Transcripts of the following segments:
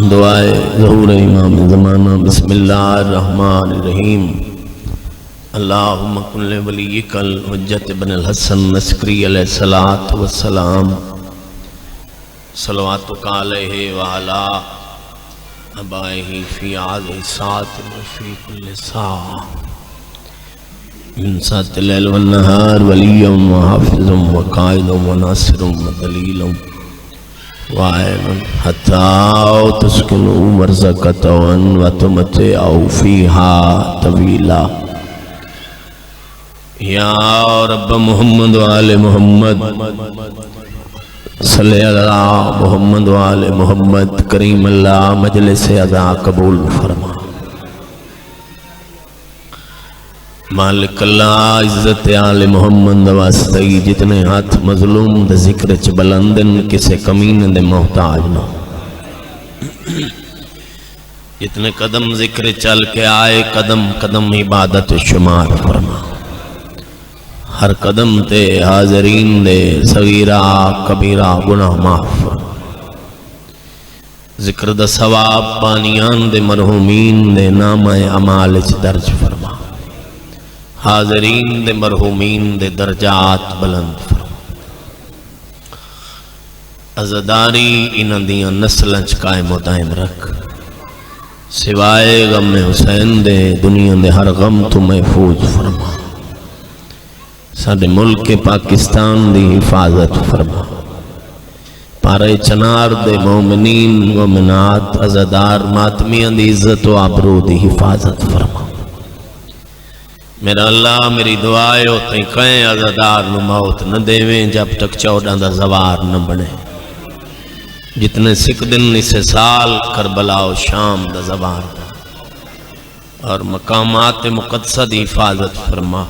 दुआए ज़हूर इमाम ज़माना बिस्मिल्लाहिर्रहमानिर्रहीम। अल्लाहुम्मा कुल्ले वलिय्यिकल हुज्जत इब्नुल हसन नस्करी अलैहिस्सलातु वस्सलाम सलवातुका अलैहि व अला अबाइहि फी हाज़िहि साअति व फी कुल्लि साअ मिन साअतिल लैल वन नहार वलिय्यन व हाफ़िज़न व क़ाइदन व नासिरन व दलीलन वाइलन हत्ता तस्कुनु मरज़क़तन व तुमतिअउ फ़ीहा तवीला। या रब्ब मुहम्मद व आले मुहम्मद सल्ले अला मुहम्मद व आले मुहम्मद। करीम अल्लाह मजलिस अज़ा कबूल फरमा। मालिक अल्लाह इज्जत आले मोहम्मद वास्ते जितने हाथ मजलूम दे जिक्र च बुलंदन किसे कमीने दे मोहताज न। जितने कदम जिक्र चल के आए कदम कदम इबादत शुमार फरमा। हर कदम ते हाजरीन दे सगीरा कबीरा गुनाह माफ फरमा। जिक्र दा सवाब पानियान दे मरहूमीन दे नामे अमाल च दर्ज फरमा। हाजरीन दे मरहूमीन दे दर्जात बुलंद फरमा। अज़दारी इन्हां दियां नस्लां च कायम दायम रख। सिवाए गम हुसैन दे दुनिया दे हर गम तू महफूज फरमा। साडे मुल्क पाकिस्तान दी हिफाजत फरमा। पारे चनार दे मोमिनीन मोमिनात अज़दार मातमियां दी इज्जत व आबरू दी हिफाजत फरमा। मेरा अल्लाह मेरी दुआए होते कहें अज़ादार नू मौत न देवें जब तक 14 दा ज़वार न बने। जितने सिख दिन इसे साल करबला और शाम दा ज़वार और मकामात मुक़द्दसा दी हिफाजत फरमा।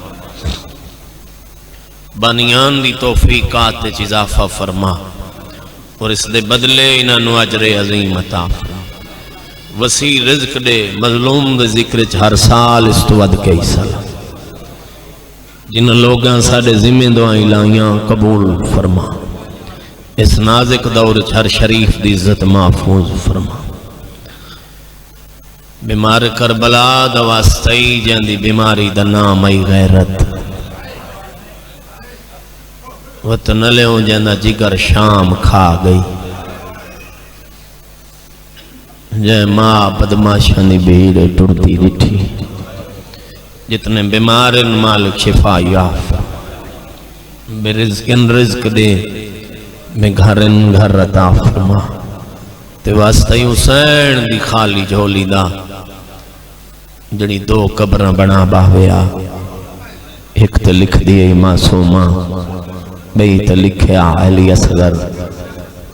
बनियान दी तौफीकात च इज़ाफ़ा फरमा और इस दे बदले इन्हां नू अजरे अज़ीम अता फरमा। वसी रिज़्क़ दे मज़लूम दे ज़िक्र च हर साल इस तो वध के हिस्सा ला। जिन लोगों साढ़े जिम्मे दुआई लाइयां कबूल फरमा। इस नाजिक दौर च हर शरीफ की इज्जत महफूज फरमा। बीमार करबला दा वास्ते जंदी बीमारी दा नाम आई गैरत। वतन लियो जंदा जिगर शाम खा गई। जय मां बदमाशां दी भीड़ टुरदी दिठी। जितने बीमार मालिक शिफा याफ। बेरिज़्क़िन रिज़्क़ दे में घरन घर अता फरमा। ते वास्ते हुसैन दी खाली झोली दा जड़ी 2 कब्रां बना बाहया। एक ते लिख दी मासूमा बई ते लिखया अली असगर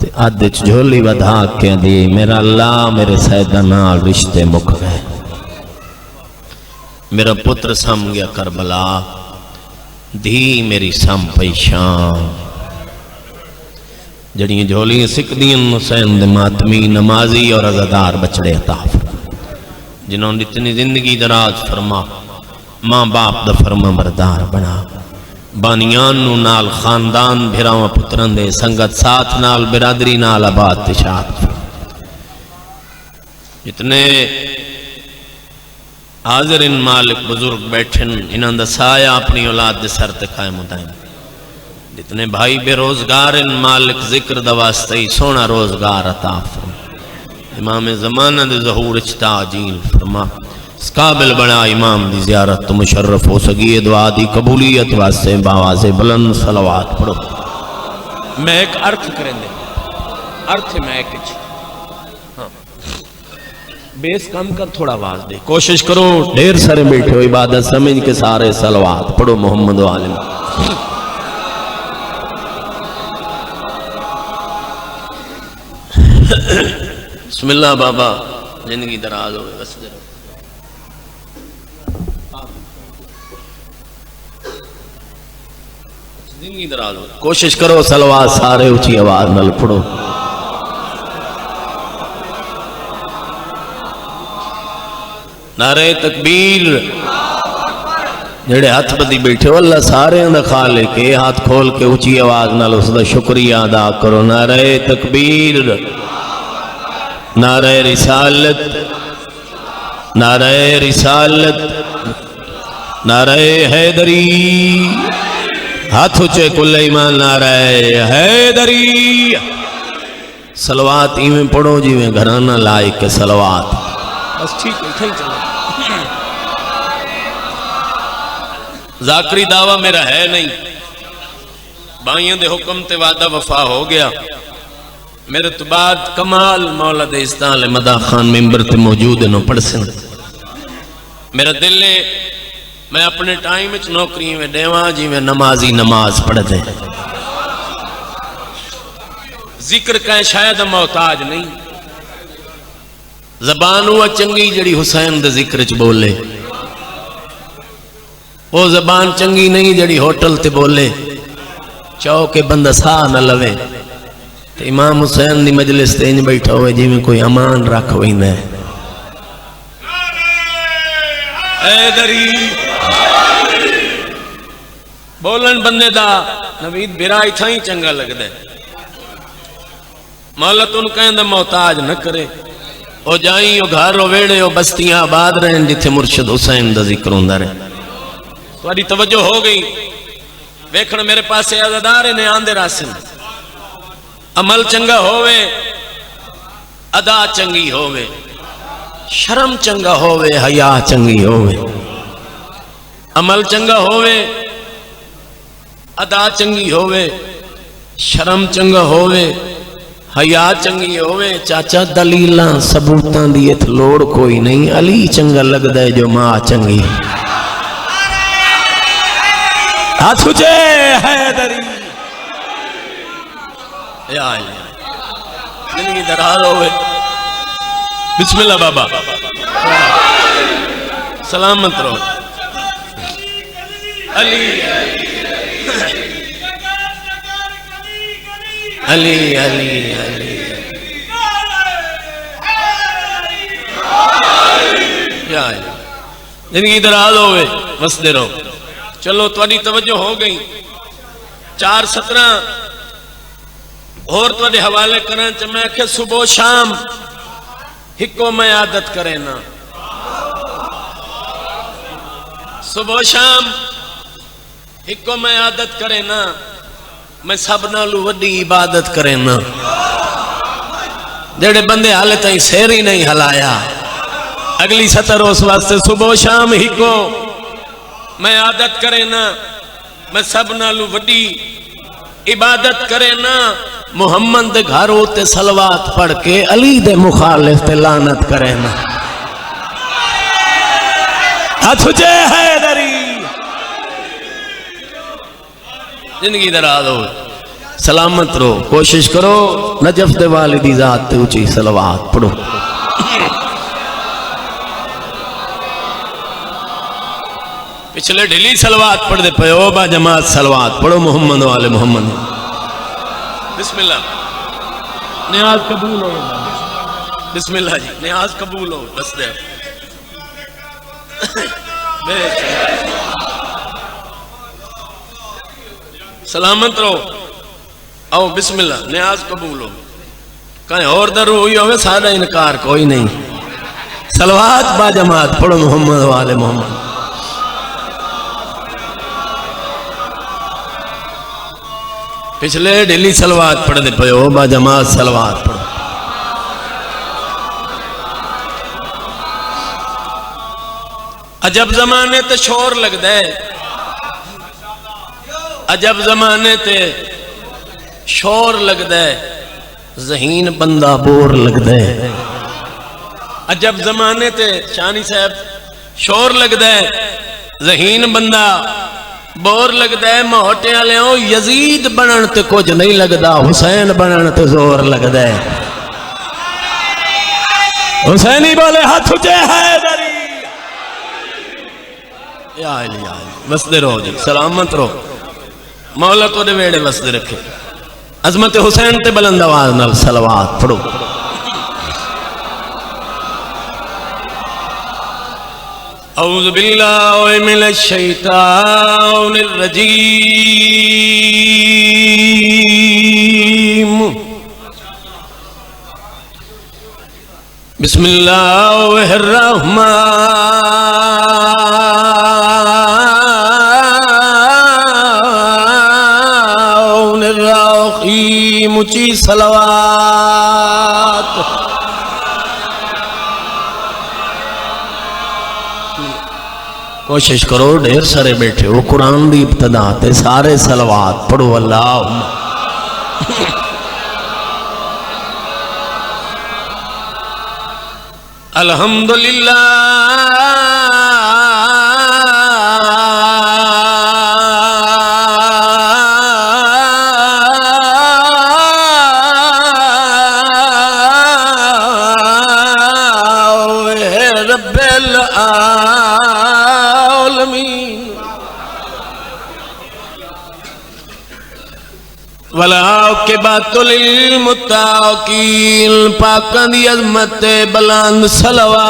ते अध च झोली वधा के दी मेरा अल्लाह मेरे सैदा नाल रिश्ते मुक गए। मेरा पुत्र सम गया करबला धी मेरी सम पई शाम। जड़ियां झोलियां सिकदियां हुसैन दे मातमी नमाजी और अज़ादार बचड़े अता फरमा। जिन्होंने इतनी जिंदगी दराज फरमा। माँ बाप दा फरमा बरदार बना। बानियान नू नाल खानदान भिरावां पुत्रन दे संगत साथ नाल बिरादरी नाल आबाद तिशात। जितने हाजिर इन मालिक बुजुर्ग बैठन इन्हां दा साया अपनी औलाद दे सर ते कायम दायम। जितने भाई बेरोजगार इन मालिक जिक्र दा वास्ते सोना रोजगार अता फरमा। इमाम ज़माना दे ज़हूर च ताजील फरमा। इस काबिल बना इमाम दी ज़ियारत तो मुशर्रफ हो सकी। दुआ दी कबूलियत वास्ते बावाज़े बुलंद सलवात पढ़ो। मैं एक अर्थ करेंगे अर्थ मैं एक बेस कम कर थोड़ा आवाज दे। कोशिश करो ढेर सारे बैठे हो इबादत समझ के सारे सलवात पढ़ो मोहम्मद वाले। बिस्मिल्लाह बाबा जिंदगी दराज हो बस जिंदगी दराज हो। कोशिश करो सलवात सारे ऊंची आवाज नाल पढ़ो। नारे तकबीर। जेड़े हाथ बदी बैठे हो अल्लाह सारे दा खालिक के हाथ खोल के ऊंची आवाज नाल उसका शुक्रिया अदा करो। नारे तकबीर। नारे रिसालत, नारे रिसालत, नारे हैदरी। हाथ ऊंचे कुल ईमान, नारे हैदरी। सलवात इवें पढ़ो जिवें घराना लायक के सलवात। बस ठीक है, इतना ही चलो। जाकरी दावा मेरा है नहीं, बाइयों दे हुक्म ते वादा वफा हो गया। मेरे तो बाद कमाल मौला दे इस्ताल मदा खान मिंबर ते मौजूद नो पढ़ सन। मेरा दिल है मैं अपने टाइम में नौकरी में देवा जिवें नमाजी नमाज पढ़ते। जिक्र का शायद मोहताज नहीं, जबान हुआ चंगी जड़ी हुसैन दे जिक्र च बोले, वो जबान चंगी नहीं जड़ी होटल ते बोले चाहो के बंदा सा न लवे। तो इमाम हुसैन दी मजलिस ते इंज बैठा हुए जिवें कोई अमान रख वैंदा है। बोलन बंदे दा नवीद बिरा इथा ही चंगा लगदा है। मौला तुन कहंदा मोहताज न करे। ओ जाई ओ घर ओ वेड़े ओ बस्तियां आबाद रहन जिथे मुर्शिद हुसैन दा जिक्र हुंदा रहे। तुम्हारी तवज्जो हो गई। वेखण मेरे पासे अज़ादार ने आंदे रासन। अमल चंगा होवे, अदा चंगी होवे, शर्म चंगा होवे, हया चंगी होवे। अमल चंगा होवे, अदा चंगी होवे, शर्म चंगा होवे, हया चंगी होवे। चाचा दलीलां सबूतां दी इथ लोड़ कोई नहीं। अली चंगा लगदा है जो मां चंगी। हाथ ऊंचे हैदरी। या जिंदगी दरार होवे। बिस्मिल्लाह बाबा, सलामत रहो। अली अली अली अली या जिंदगी दराज होवे, वसदे रहो। चलो तुहाडी तवज्जो हो गई। 4:17 और तुहाडे हवाले करन च मैं आखे सुबह शाम हिको मैं आदत करे ना। सुबह शाम हिको मैं आदत करे ना। मैं सब नालू वड्डी इबादत करे ना। जेड़े बंदे हाले ताई सिर ही नहीं हलाया, अगली सतर उस वास्ते सुबह शाम हिको मैं आदत करे ना। मैं सब नालू वड्डी इबादत करे ना। मुहम्मद दे घर होते सलवात पढ़ के अली दे मुखालिफ ते लानत करे ना। हाथ ऊंचे हैदरी। जिंदगी दराज हो, सलामत रहो। कोशिश करो नजफ दे वालिदी जात ते ऊंची सलवात पढ़ो। पिछले ढिली सलवात पढ़ते पे ओ बा जमात सलवात पढ़ो मोहम्मद वाले मोहम्मद। बिस्मिल्लाह, नियाज कबूल हो। बिस्मिल्लाह जी, नियाज कबूल हो। बस दे सलामत रहो। आओ बिस्मिल्लाह, नियाज कबूल हो। कहीं और दरू हुई हो सारा इनकार कोई नहीं। सलवात बा जमात पढ़ो मोहम्मद वाले मोहम्मद। पिछले ढिली सलवात पढ़ते पे हो बा जमात सलवात पढ़ो। अजब जमाने ते शोर लगदा है। अजब जमाने ते शोर लगदा है, ज़हीन बंदा बोर लगदा है। अजब जमाने ते शानी साहब शोर लगदा है, ज़हीन बंदा बोर लगदा है। मोहटे वाले यजीद बनन ते कुछ नहीं लगदा, हुसैन बनन ते जोर लगदा है। हुसैनी बोले हाथ ऊंचे हैदरी। या अली या अली। वसदे रहो जी, सलामत रहो। मौला तोड़े वेड़े वसदे रखे। अजमत हुसैन ते बुलंद आवाज नाल सलवात पढ़ो। औज़ु बिल्लाहि मिनश शैतानिर रजीम। बिस्मिल्लाहिर्रहमानिर्रहीम। ऊंची सलवात। कोशिश करो ढेर सारे बैठे हो, कुरान दी इब्तदा ते सारे सलवात पढ़ो। अल्लाह अल्हम्दुलिल्लाह रब्बिल आलमीन। वला के बातुल मुत्ताकीन। पाकां दी अज़मत बुलंद सलवात।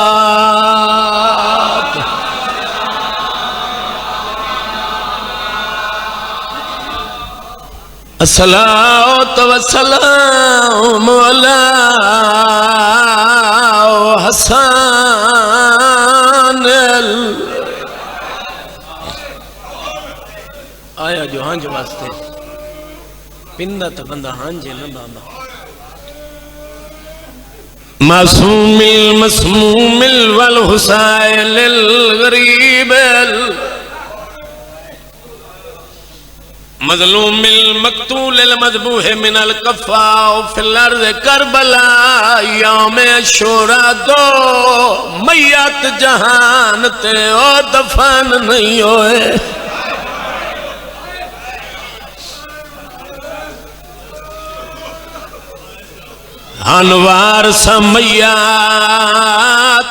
अस्सलातु वस्सलामु अला हसन। आया जो हांज वास्ते पिंदा तो बंदा हांजे न बाबा। मासूमिल मसमूमिल वल हुसैनिल गरीबिल मज़लूमिल मक़तूलिल मज़बूह मिनल कफ़ा फिल अर्ज़ करबला यौम अशूरा। दो मैयत जहान ते ओ दफन नहीं होए। अनवार समैया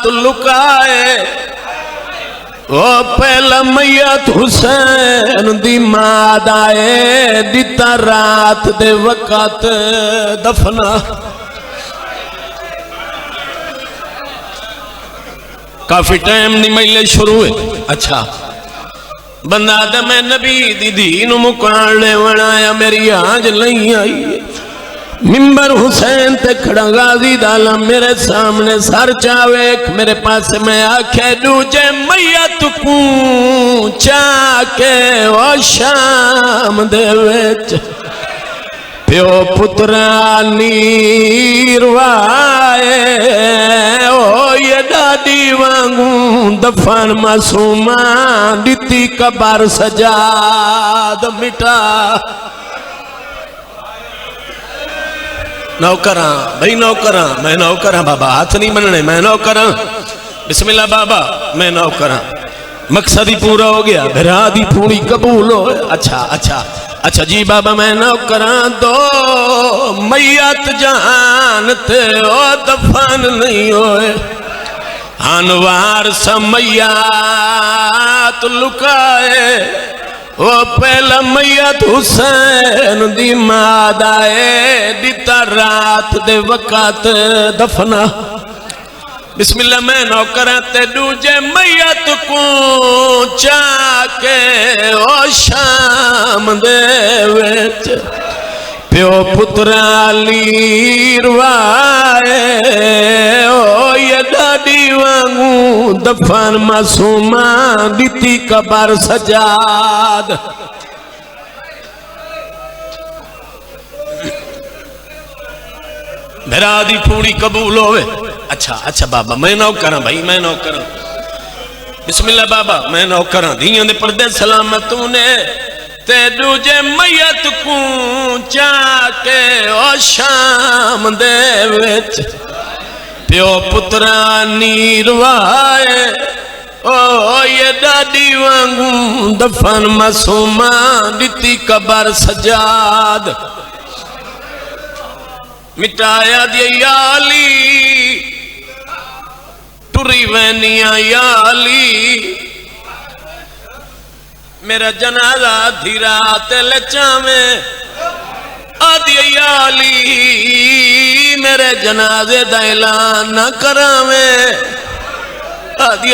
तु लुकाए ओ पहला मैयत हुसैन दी माद आए दिता रात दे वक़्त दफना। काफी टाइम नी मैले शुरू है। अच्छा बंदा दे मैं नबी दी धी नू मुकान ले वणाया मेरी आज नहीं आई। मिंबर हुसैन ते खड़ा गाजी दाला मेरे सामने सर चावेक मेरे पास मैं आखे दूजे मैयत को चाके ओ शाम दे विच प्यो पुत्रा नीरवाए ओ ये दादी वांगू दफन मासूमा दिती कबर सजाद मिटा। नौकरा भाई नौकरा मैं नौकरा बाबा हाथ नहीं बनने मैं नौकरा। बिस्मिल्लाह बाबा मैं नौकरा। मकसद ही पूरा हो गया भरा दी पूरी कबूल हो। अच्छा अच्छा अच्छा जी बाबा मैं नौकरा। दो मैयत जहान ते ओ दफन नहीं होए। अनवार समैया तु लुकाए ओ पहला मैयत हुसैन दी माद आए दिता रात दे वक़्त दफना। बिस्मिल्लाह मैं नौकरा ते दूजे मैयत को चाके ओ शाम दे विच प्यो पुत्रा लीरवाए ओ ये दादी वांगू दफन मासूमा दिती कबर सजाद। मेरा दी पूरी कबूल होवे। अच्छा अच्छा बाबा मैं नौकरा भाई मैं नौकरा। बिस्मिल्लाह बाबा मैं नौकरा। दियां दे पर्दे सलामत ने ते दूजे मैयत को चाके ओ शाम दे विच प्यो पुत्रा नीरवाए ओ ये दादी वांगू दफन मासूमा दिती कबर सजाद। मिटाया दिया याली टुरी वैनिया याली मेरा जनाजा धीरा लचावे आदि मेरे जनाजे दा ऐलान न करावे आदि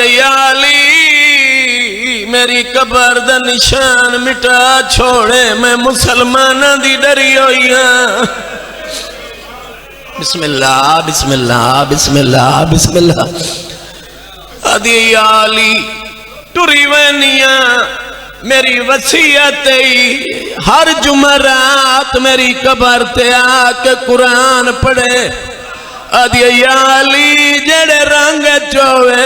मेरी कबर दा निशान मिटा छोड़े मैं मुसलमाना दी डरी होई बिस्मिल्लाह बिस्मिल्लाह बिस्मिल्लाह बिस्मिल्लाह। आदि याली टुरी वैनिया मेरी वसीयत हर जुमरात मेरी कबर ते आके कुरान पढ़े। आदि याली जेड़े रंग चोवे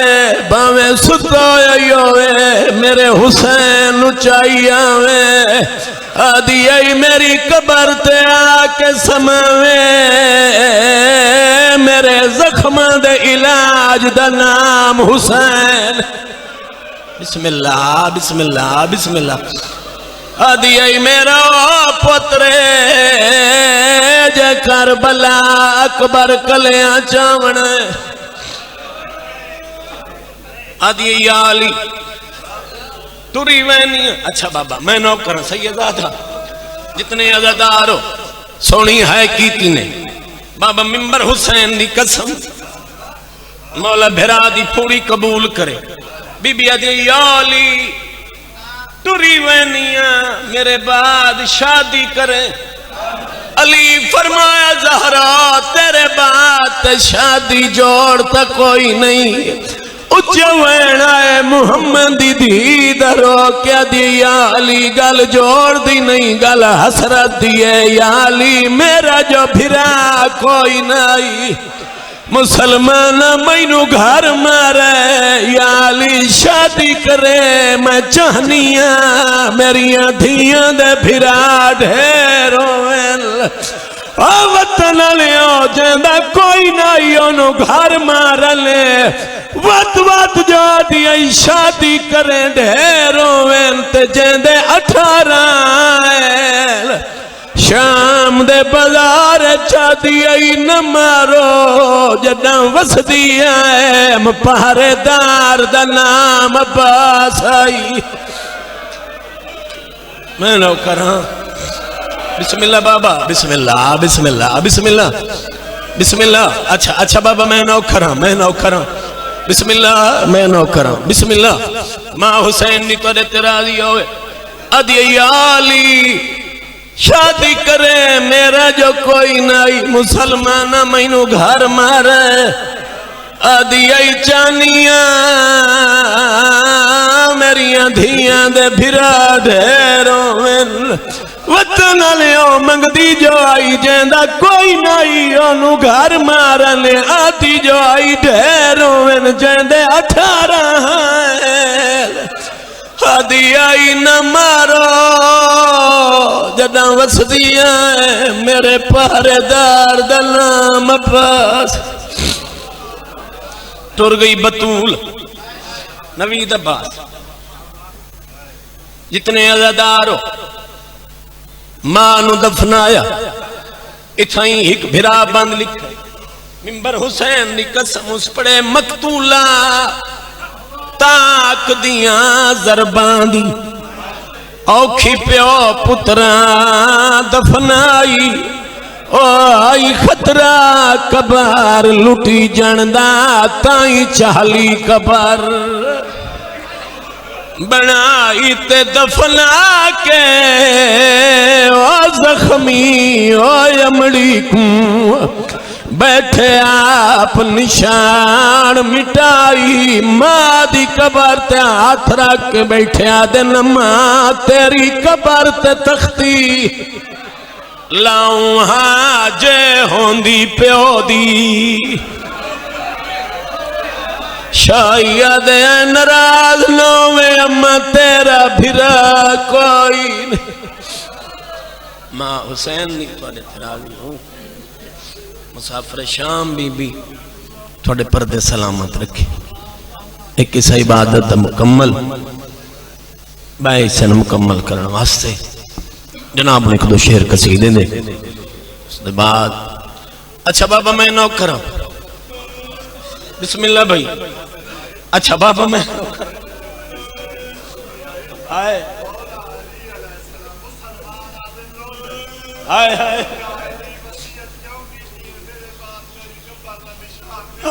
भावे सुतो होवे मेरे हुसैन चाहिए आवे। आदि मेरी कबर ते आके समावे मेरे जख्म दे इलाज दा नाम हुसैन। बिस्मिल्लाह बिस्मिल्लाह बिस्मिल्लाह। आदि मेरा पुत्रे जे करबला अकबर कलियां चावण। आदि याली तुरी वैनी। अच्छा बाबा मैं नौकर सैयदा था जितने अजादार हो सोनी है कीती ने बाबा मिंबर हुसैन दी कसम मौला भिरा दी पूरी कबूल करे। बीबी आदि याली टुरी वैनिया मेरे बाद शादी करे। अली फरमाया ज़हरा तेरे बाद शादी जोड़ तक कोई नहीं। उच्चवैना है मुहम्मद दी दरो क्या दिया अली गल जोड़ दी नहीं गल हसरत दिए याली मेरा जो फिरा कोई नहीं। मुसलमान मैनू घर मारे याली शादी करे मैं चाहनिया मेरिया धियां दे फिरा ढेरों वतन लियो जेंदा कोई नहीं ओनू घर मार ले। वत वत जो दिया शादी करे ढेरों ते जेंदे 18 शाम दे बाजार चादी आई न मारो जदा वसदी है पहरेदार दा नाम अब्बास आई। मैं लो करा बिस्मिल्लाह बाबा बिस्मिल्लाह बिस्मिल्लाह बिस्मिल्लाह बिस्मिल्लाह। अच्छा अच्छा बाबा मैं नौकर बिस्मिल्लाह मैं नौकर बिस्मिल्लाह। मां हुसैन नी तोरे ते राजी होवे। आदि याली शादी करे मेरा जो कोई नहीं मुसलमान मैनू घर मारे। आदि चानिया मेरिया धियां दे फिरा ढेरों वतन लियो मंगदी जो आई जेंदा कोई नहीं ओनू घर मारन। आदि जो आई ढेरों जेंदे 18 आदि आई न मारो जदा वसदिया मेरे पहरेदार दा नाम अब्बास। टुर गई बतूल नवीद अब्बास जितने अजादार हो मां नू दफनाया इथा ही एक भिरा बंद लिखा मिंबर हुसैन दी कसम उस पड़े मकतूला ताक दिया जरबां दी औखी प्यो पुत्रा दफनाई। ओ आई खतरा कबार लुटी जनदा ताई चाली कबर बनाई ते दफना के ओ जख्मी ओ अमड़ी को बैठे आप निशान मिटाई। मां दी कबर ते हाथ रख के बैठे दिन मां तेरी कबर ते तख्ती लाऊं हाँ जे होंदी प्यो दी। शायद नाराज नोवे अम्मा तेरा फिरा कोई मां हुसैन नी थोड़े नाराज हूं। मुसाफिर शाम बीबी थोड़े पर्दे सलामत रखे। एक इसा इबादत मुकम्मल बाईसन मुकम्मल करने वास्ते जनाब ने एक दो शेर कसीदे दे उसके बाद। अच्छा बाबा मैं नौकर बिस्मिल्लाह भाई। अच्छा बाबा मैं आए आए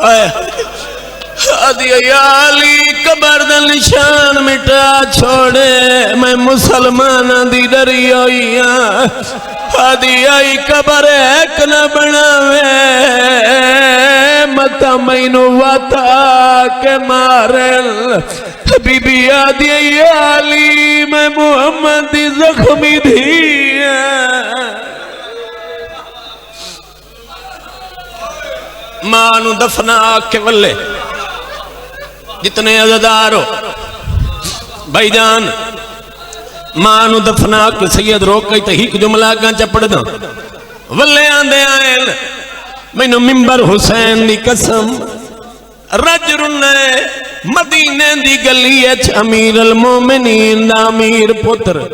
आए आदि कबर दा निशान मिटा छोड़े मैं मुसलमान दी डरी होई आदि आई कबर एक न बनावे मत मैनू वाता के मारल बीबी आदि आली मैं मुहम्मद दी जख्मी थी मां नू दफना के वल्ले जितने अज़ादार हो भाईजान मां नू दफना के सैयद रोक के हिक जुमला अगा च पढ़दा वल्ले आंदे आए मैनू मिंबर हुसैन दी कसम रज रुन्ने मदीने दी गली अमीर अल मोमिनीन दा अमीर पुत्र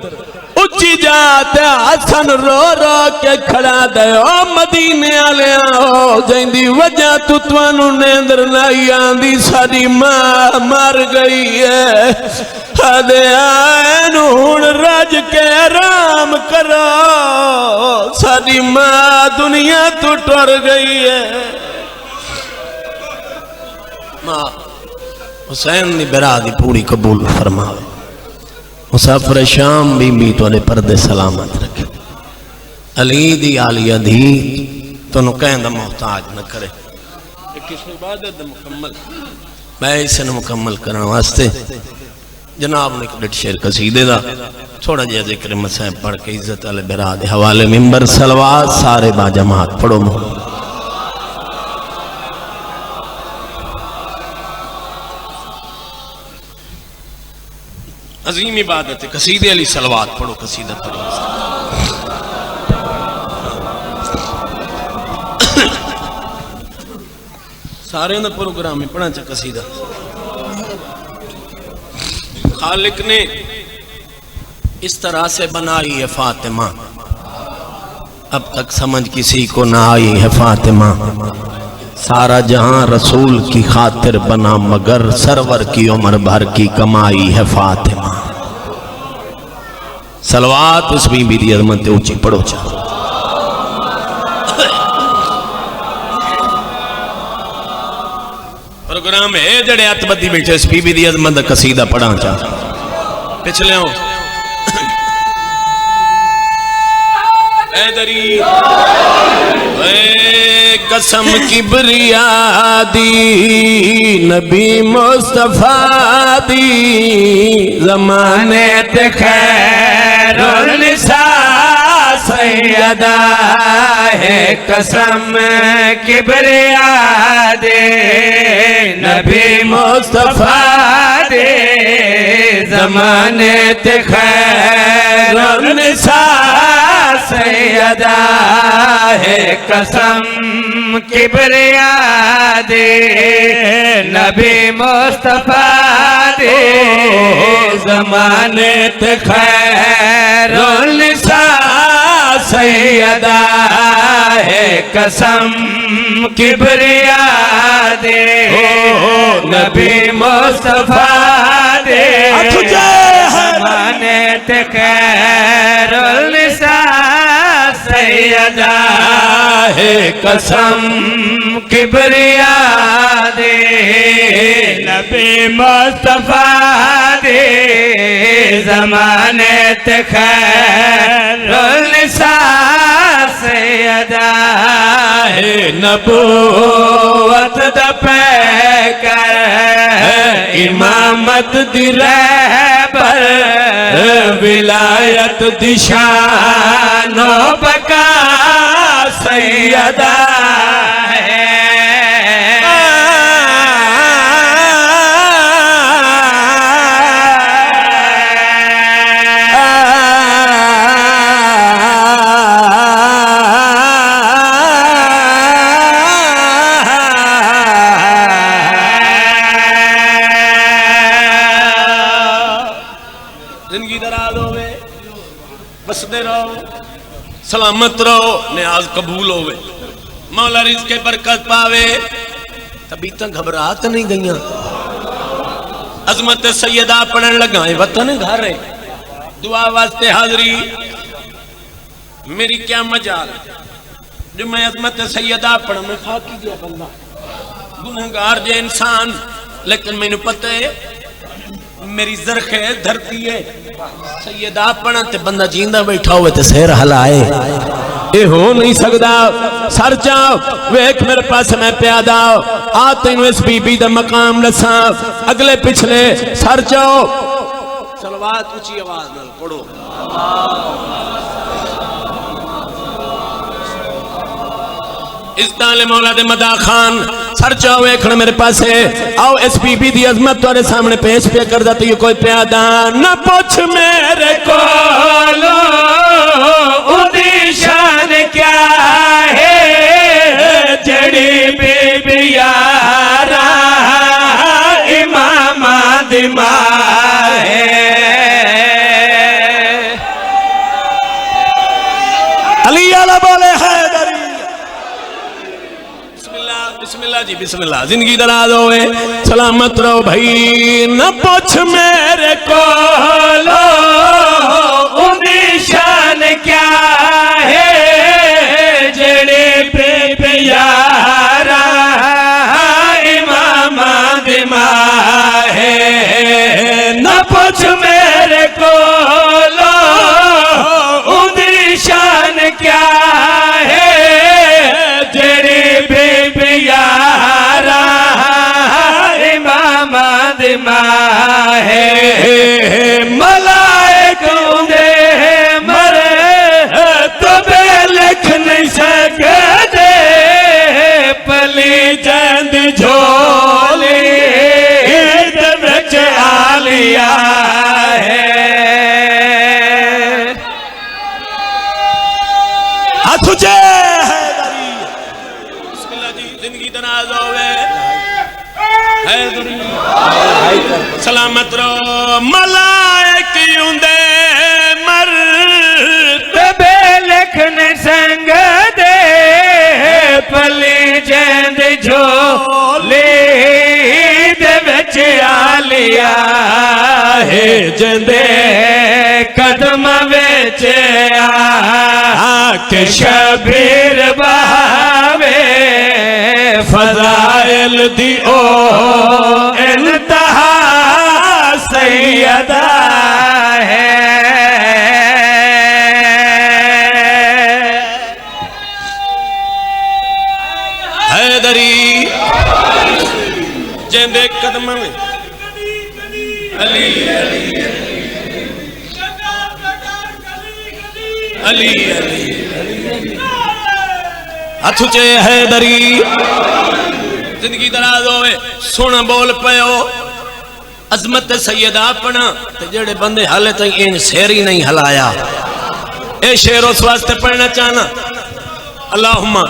उच्ची जात हसन रो रो के खड़ा दे ओ मदीने वाले हो जिंदी वजह तू तुहानू नींदर नहीं आंदी साडी मां मर गई है अदे आनू हुण रज के आराम करो साडी मां दुनिया तू टुर गई है मां हुसैन दी बिरा दी पूरी कबूल फरमावे मुसाफिर शाम बीबी तुहाडे पर्दे सलामत रखे अली दी आलिया धी तुहानू कहण दा मोहताज न करे किस इबादत दा मुकम्मल मैं इसे मुकम्मल करने वास्ते जनाब ने एक शेर कसीदे दा थोड़ा जिहा जिक्र मसाइब पढ़ के इज्जत वाले बिरा दे हवाले मिंबर सलवात सारे बाजमात पढ़ो अजीम इबादत है कसीदे अली सलवात पढ़ो कसीदा पढ़ो सारे दा प्रोग्राम में पढ़ा च कसीदा खालिक ने इस तरह से बनाई है फातिमा अब तक समझ किसी को ना आई है फातिमा सारा जहां रसूल की खातिर बना मगर सरवर की उम्र भर की कमाई है फातिमा सलवात उस बीबी दी अज़मत ऊंची पढ़ो चा प्रोग्राम है जड़े अतबदी बैठे इस बीबी दी अज़मत दा कसीदा पढ़ा चा पिछले हो ऐदरी कसम किबरिया दी नबी मुस्तफा दी ज़माने ते खैरुल निसा सैयदा है कसम किबरिया दे नबी मुस्तफा दे ज़माने ते खैरुल निसा सैयदा है कसम किबरिया दे नबी मुस्तफा दे ज़माने ते खैरुल निसा सैयदा है कसम किबरिया दे नबी मुस्तफा दे ज़माने ते खैरुल निसा सैयदा है कसम किबरिया दे नबी मुस्तफा दे ज़माने ते खैरुल निसा सैयदा है नबूवत दा पैकर इमामत दी रहबर विलायत दी शान बका सैयदा है जिंदगी दराज होवे बसते रहो सलामत रहो न्याज कबूल होवे मौला रिज़्क़ बरकत पावे तभी तक घबराहट नहीं गईया अजमत सैयदा पढ़न लगा वतन घर है दुआ वास्ते हाजरी मेरी क्या मजाल जो मैं अजमत सैयदा पढ़ में खाकी गया बंदा गुनहगार जे इंसान लेकिन मैनू पता है मेरी जरखे धरती है सैयदा अपना ते बंदा जींदा बैठा हुए ते सिर हलाए ये हो नहीं सकता। सर जाओ वेख मेरे पास मैं प्यादा आ तेन इस बीबी दा मकाम दसा अगले पिछले सर जाओ सलवात ऊंची आवाज नाल पढ़ो। इस्ताले मौला दे मदा खान सर जाओ वेखण मेरे पास आओ इस बीबी दी अजमत तुहाडे सामने पेश पे कर दी तो कोई प्यादा न पूछ मेरे को उदी शान क्या है जड़ी बीबी यारा इमामा दिमा है। अली आला बोले हैदरी बिस्मिल्लाह जी बिस्मिल्लाह जिंदगी दराज होवे सलामत रहो भाई। न पूछ मेरे को उदी शान क्या है जड़े पे यारा इमामा दिमा है। न पूछ मेरे को उदी शान क्या है जड़े पे यारा इमामा दिमा है। मलाइक उंदे मरे तो बे लिख नहीं सकते पली चंद झोली विच आलिया है। हाथ ऊंचे हैदरी बिस्मिल्लाह जी जिंदगी दराज होवे हैदरी सलामत रहो। मलाइक उंदे मर तबे लिखन संग दे पली जंद झोली दे विच आलिया है। जंदे कदम विच आके शबीर बहावे फज़ाइल दी ओ इंतहा सैयदा है। हैदरी जेंदे कदम में अली अली अली हाथ ऊंचे हैदरी जिंदगी दराज होवे सुन बोल पयो अजमत सैयदा अपना ते जेड़े बंदे हाले तक इन शेर ही नहीं हलाया ए शेर उस वास्ते पढ़ना चाहना अल्लाहुम्मा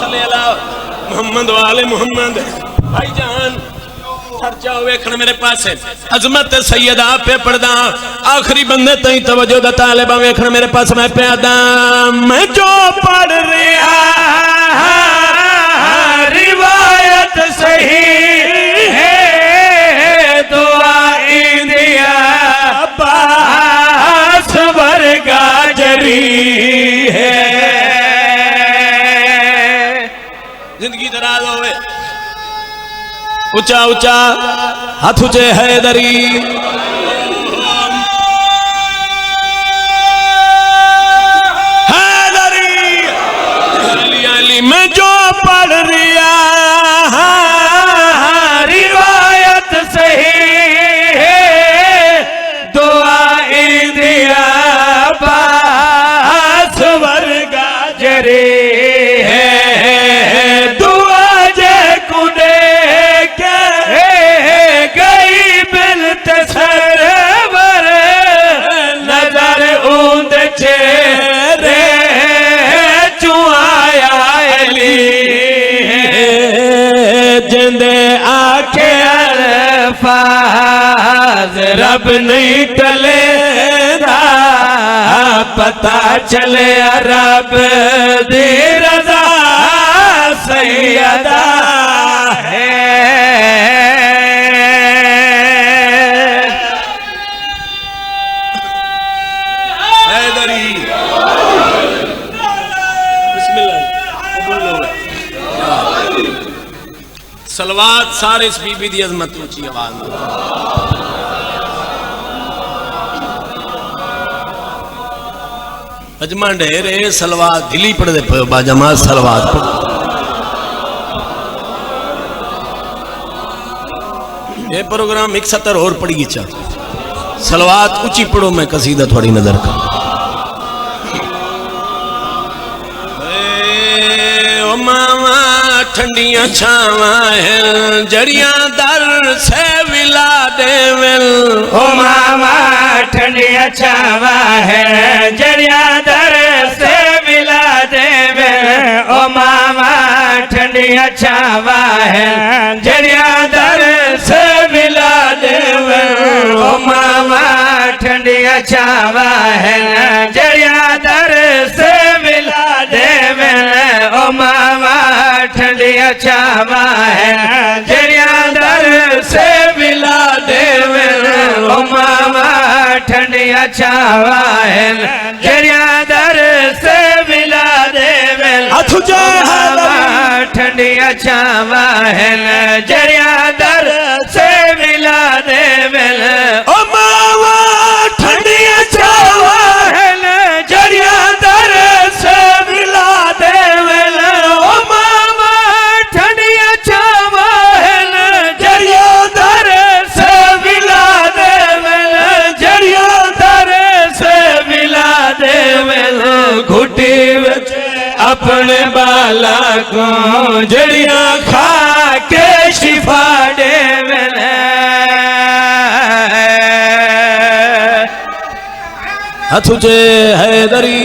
सल्ली अला मोहम्मद वाले मोहम्मद भाईजान सर जाओ वेखण मेरे पास अजमत सैयदा पे पढ़दा आखिरी बंदे तई तवज्जो दा तालिबा वेखण मेरे पास मैं प्यादा मैं जो पढ़ रहा रिवायत सही है दुआ इंदिया पास वर्गा जरी है। जिंदगी दराज होवे ऊंचा ऊंचा हाथ ऊंचे हैदरी हैदरी अली अली मैं जो पढ़ रिया रिवायत सही है दुआ इंदिया पास वर्गा जरी है। रब नहीं टले पता चले रब दी रज़ा सैयदा है। हैदरी बिस्मिल्लाह सलवात सारे इस बीबी दी अजमत ऊंची आवाज में अजमा ढेरे सलवात दिली पढ़ दे पे बाजमा सलवात पढ़ ये प्रोग्राम 71 और पड़ी चा सलवात ऊंची पढ़ो मैं कसीदा थोड़ी नजर का ओ मामा ठंडिया छावा है जड़ियां दर से विला देवल ओ मामा ठंडिया छावा है जड़िया दर से मिला देवे ओ मामा ठंडिया छावा है जड़िया दर से मिला देवे ओ मामा ठंडिया छावा है जड़िया दर से मिला देवे ओ मामा ठंडिया छावा है जड़िया दर से मिला देवे ओ मामा ठंडिया छावा है जड़िया दर से मिला देवे मामा ठंडिया छावा है जड़िया दर से मिला देवे ओ मामा ठंडिया छावा है जड़िया दर से मिला देवे ओ मामा ठंडिया छावा है जड़िया दर से मिला देवे जड़िया दर से मिला देवे घुटी विच अपने बाला को जड़िया खा के शिफा देवे हथ ऊंचे हैदरी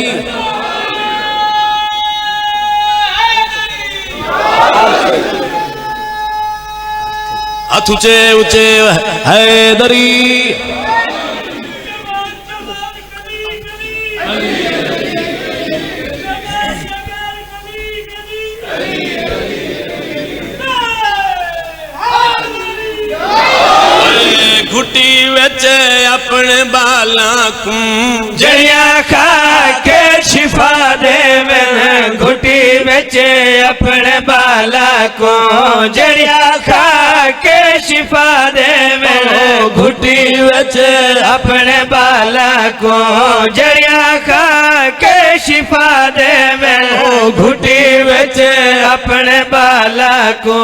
हथ ऊंचे ऊंचे हैदरी घुटी विच अपने बाला को जड़िया खा के शिफा देवे घुटी बिच अपने बाला को जड़िया खा के शिफा देवे घुटी बिच अपने बाला को जड़िया खा के शिफा देवे घुटी बिच अपने बाला को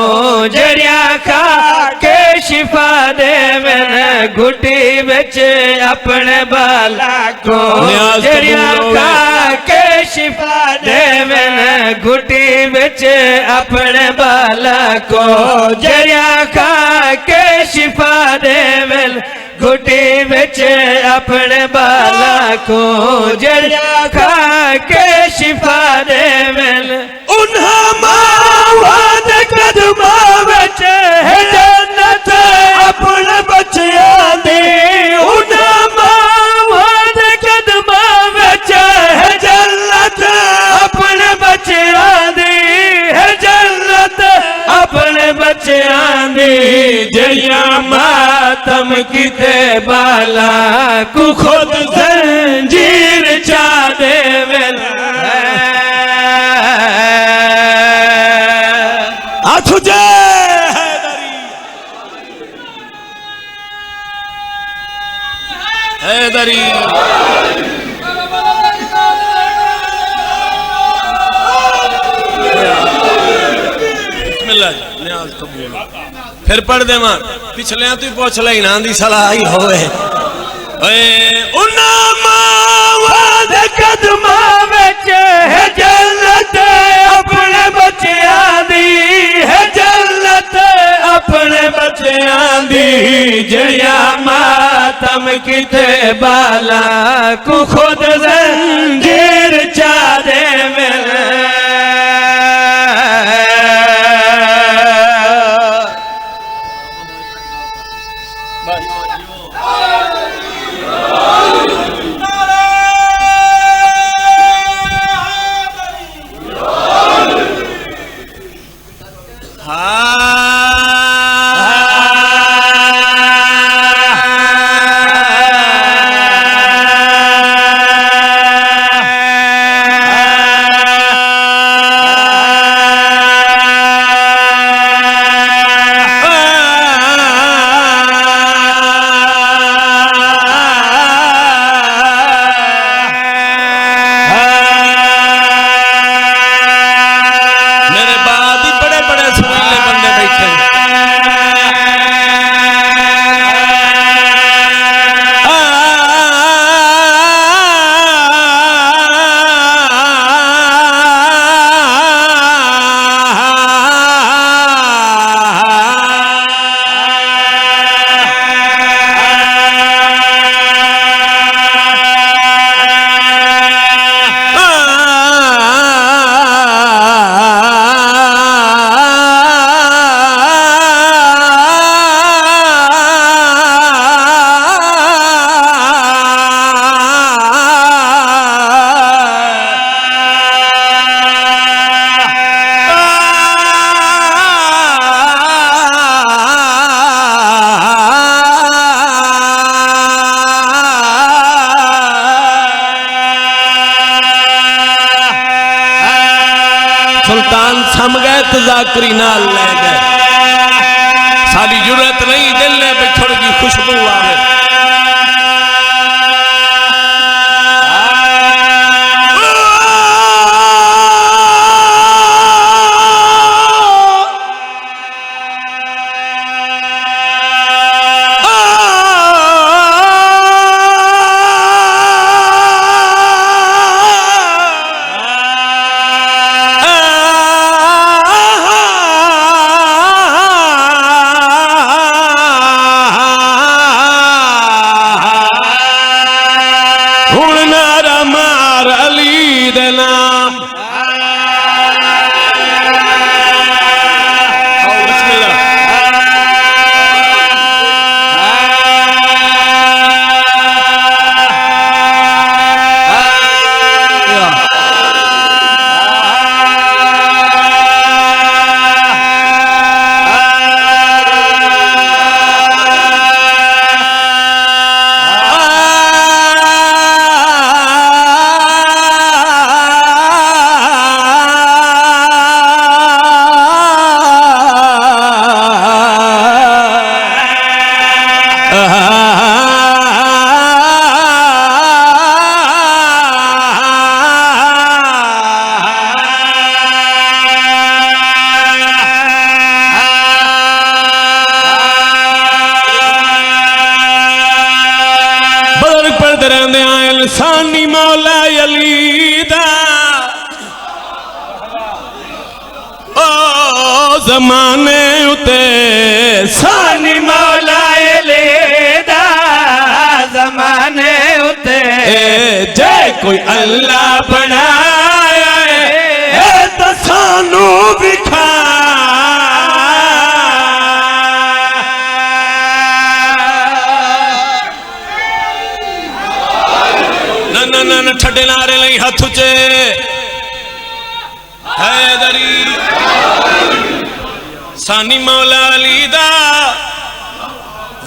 जड़िया खा के शिफा देवे घुटी बिच अपने बाला को जड़िया खा के शिफा देवे घुटी बिच अपने बाला को जड़िया खा के शिफा देवे घुटी बिच अपने बाला को जड़िया खा के शिफा देवे उन्हां मावां दे कदमां विच है जन्नत अपने बच्चियां दी उन्हां मावां दे कदमां विच है जन्नत अपने बच्चियां दी है जन्नत अपने बच्चियां दी जड़ियां मातम किते बाला को खुद जंजीर चा देवे हथ ऊंचे हैदरी बिस्मिल्लाह न्याज कबूल फिर पढ़ दे मां पिछले तू पूछ ले ना दी सलाह ही होवे ओए उन्ना मावां दे कदमां विच है जन्नत अपने बच्चियां दी है जन्नत अपने बच्चियां दी जड़िया मातम किते बाला को खुद जंजीर चा देवे इनायत जाकरी नाल ले गए साड़ी जरूरत नहीं दिल ने भी थोड़ी जी खुशबू आवे सानी मौला अली दा ओ जमाने उते सानी मौला अली दा जमाने उते जय कोई अल्लाह बनाया है तो सानू विखा न ठड्डे नारे लई हथ उचे हैदरी सानी मौला अली दा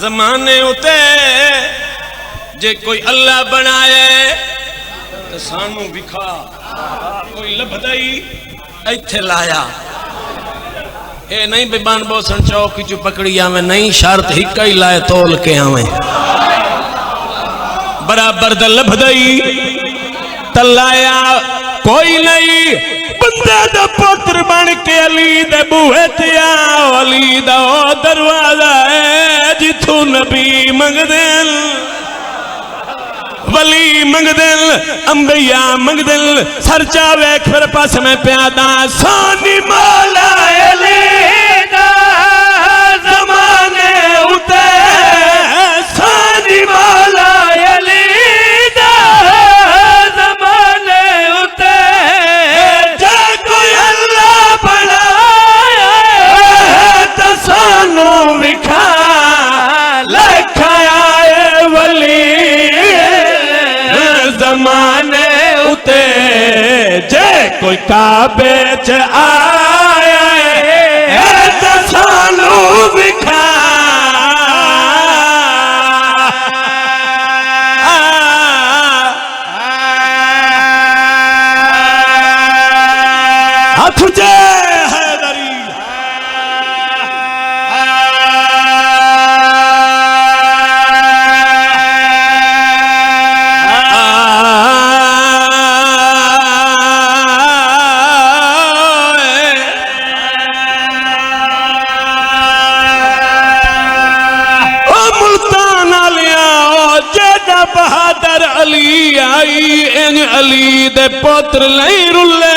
जमाने उते जे कोई अल्लाह बनाए तो सानू विखा कोई लभदाई इत्थे लाया ए नहीं बेबान बोसन चौक चू पकड़ी आवे नहीं शर्त हिक ही लाए तोल के आवे बराबर द लभदई तलाया कोई नहीं बंदे दा पुत्र बन के अली दे बूहे ते आओ अली दा ओ दरवाजा है जिथों नबी मंगदे वली मंगदे अंबिया मंगदे सर चावे फिर पास में प्यादा सानी मौला अली दा जमाने उते सानी मौला कोई काबे च आया है तो सानू विखा हाथ जे हैदरी बहादुर अली आई इन अली दे पुत्र नहीं रुले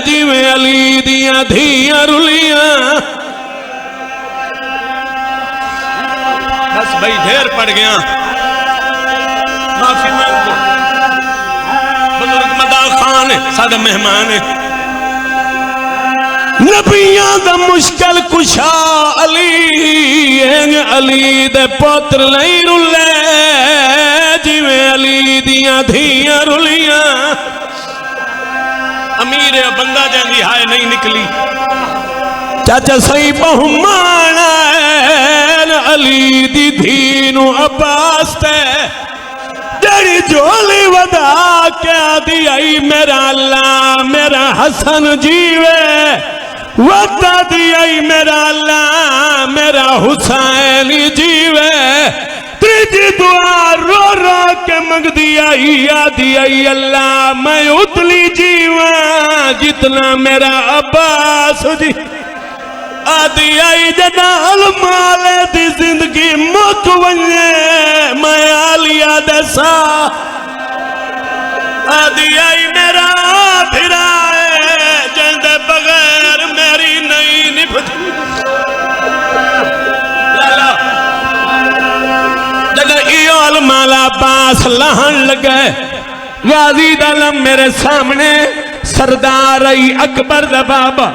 जिवें अली दियां धियां रुलियां बस भाई ढेर पड़ गया माफी मांगो बुजुर्ग मदा खान साडा मेहमान नबियां दा मुश्किल कुशा अली अली दे पुत्र नहीं रुले जिवें अली दियां धियां रुलियां अमीर बंदा जंदी हाय नहीं निकली चाचा सही बहुमान अली दी धी नू अब्बास ते जड़ी झोली वधा के दी आई मेरा अल्लाह मेरा हसन जीवे वता दिया मेरा अल्लाह मेरा हुसैन जीवे तीजी दुआ रो रो के मंग दिया आदि आई अल्लाह मैं उतली जीवा जितना मेरा अब्बास जी आदि आई जदा अलमाले दी जिंदगी मुक वने मैं आलिया दसा आदि आई मेरा फिरा जंदे बगैर मेरी नहीं निभती जगह इो अलमाला पास लहन लगे गाजी दलम मेरे सामने सरदार आई अकबर दा बाबा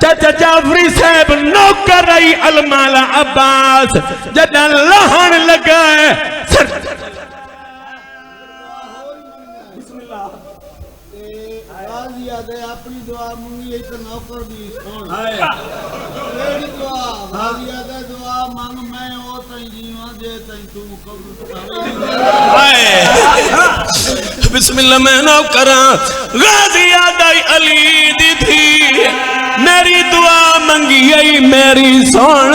चाचा जाफरी साहब नौकर आई अलमाला अब्बास जदा लहन लगा अपनी दुआ मंगी तो नौकर दी सुन तेरी दुआ हाजिया दे दुआ मंग मैं ओ तई जीवा जे तई तू कबूल बिस्मिल्लाह मैं नौकर गाजिया दाई अली दी थी मेरी दुआ मंगी आई मेरी सुन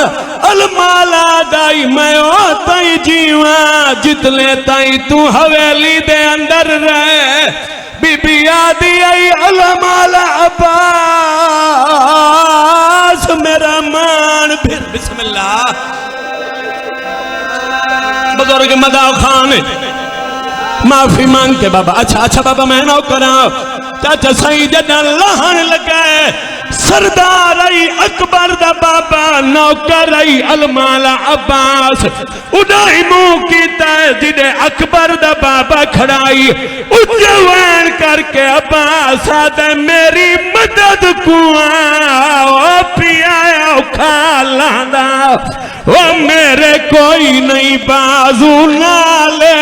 अलमाला दाई मैं ओ तई जीवा जितने ताई तू हवेली दे अंदर रह बीबी आदि आई अलमाला अब्बास मेरा मान फिर बिस्मिल्लाह बुजुर्ग मदाव खान माफी मांग के बाबा अच्छा अच्छा बाबा मैं नौकर चाचा सही जदा लहन लगा सरदार आई अकबर दा बाबा नौकर आई अलमाला अब्बास उड़ाई मुंह कीता जिदे अकबर दा बाबा खड़ाई उजवान करके अब्बास आदे मेरी मदद कुआ ओ पिया औखा लांदा ओ मेरे कोई नहीं बाजू नाले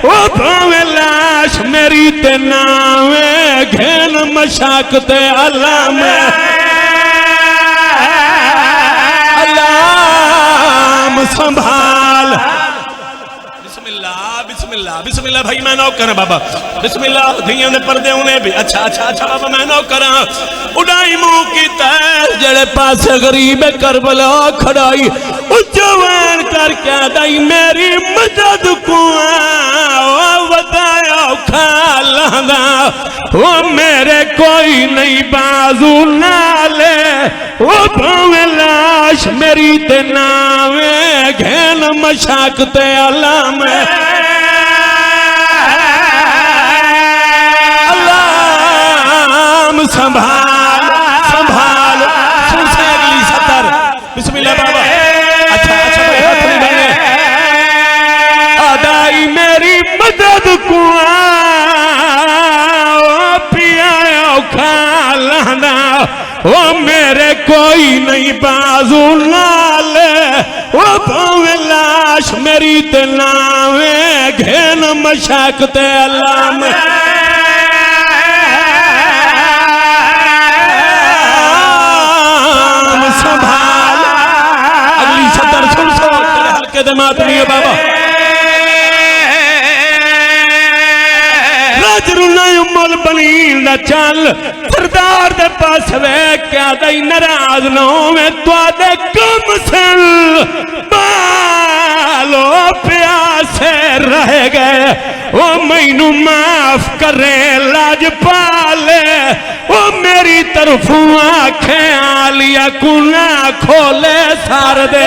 ओ भावे लाश मेरी ते नावे घेन मशाकते अल्लाह में अल्लाह संभाल बिस्मिल्लाह बिस्मिल्लाह बिस्मिल्लाह भाई मैं नौकर बाबा बिस्मिल्लाह धियां दे पर्दे उन्हें भी अच्छा अच्छा अच्छा बाबा मैं नौकर उड़ाई मुंह की तैर जड़े पासे गरीब करबला खड़ाई उजवान करके दाई मेरी मदद कुआ वदाया खाला वो मेरे कोई नहीं बाजू नाले वो भावे लाश मेरी ते नावे घेन मशाकते अल्लाह में अल्लाह संभाल संभाल सुन से अगली सतर बिस्मिल्लाह बाबा अच्छा अच्छा भाई हाथ नहीं बने आदाई मेरी मदद कुआ वो मेरे कोई नहीं बाजू नाले वो भावे लाश मेरी ते नावे घेन मशाकते अल्लाह में संभाल अगली सतर सुन सो हल्के दिमाग नहीं है बाबा मुल बनी न चल सरदार दे पास वे क्या दई नाराज न होवे तुआदे कम सन बालो प्यासे रह गए ओ मैनू माफ करे लाज पाले ओ मेरी तरफों आखे आलिया कुना खोले सार दे